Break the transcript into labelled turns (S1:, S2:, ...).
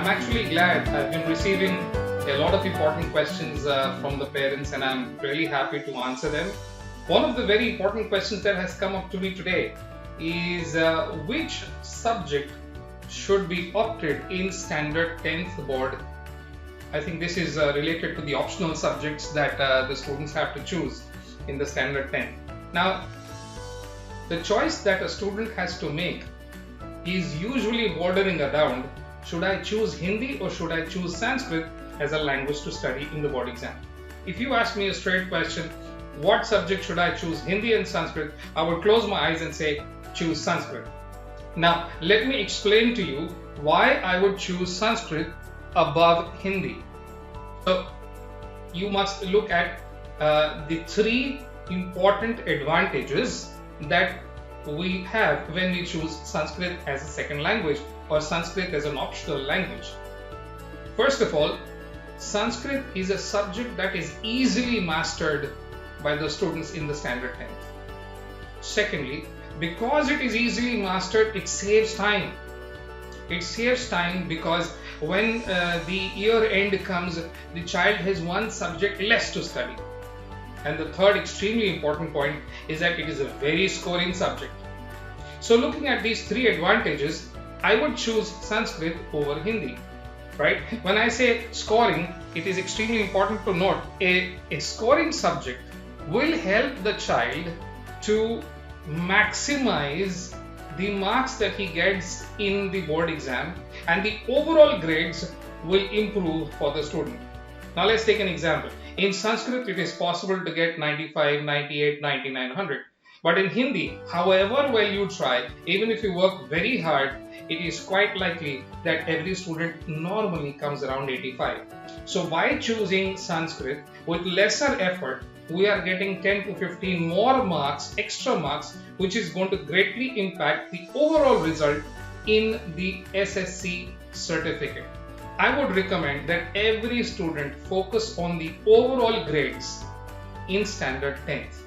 S1: actually glad. I've been receiving a lot of important questions from the parents, and I'm really happy to answer them. One of the very important questions that has come up to me today is which subject should be opted in standard 10th board. I think this is related to the optional subjects that the students have to choose in the standard 10. Now, the choice that a student has to make is usually bordering around, should I choose Hindi or should I choose Sanskrit as a language to study in the board exam? If you ask me a straight question, what subject should I choose, Hindi and Sanskrit, I would close my eyes and say choose Sanskrit. Now let me explain to you why I would choose Sanskrit above Hindi. So you must look at the three important advantages that we have when we choose Sanskrit as a second language or Sanskrit as an optional language. First of all, Sanskrit is a subject that is easily mastered by the students in the standard 10th. Secondly, because it is easily mastered, it saves time. It saves time because when the year end comes, the child has one subject less to study. And the third extremely important point is that it is a very scoring subject. So looking at these three advantages, I would choose Sanskrit over Hindi, right? When I say scoring, it is extremely important to note a scoring subject will help the child to maximize the marks that he gets in the board exam, and the overall grades will improve for the student. Now let's take an example. In Sanskrit, it is possible to get 95, 98, 99, 100. But in Hindi, however well you try, even if you work very hard, it is quite likely that every student normally comes around 85. So by choosing Sanskrit with lesser effort, we are getting 10 to 15 more marks, extra marks, which is going to greatly impact the overall result in the SSC certificate. I would recommend that every student focus on the overall grades in standard 10th.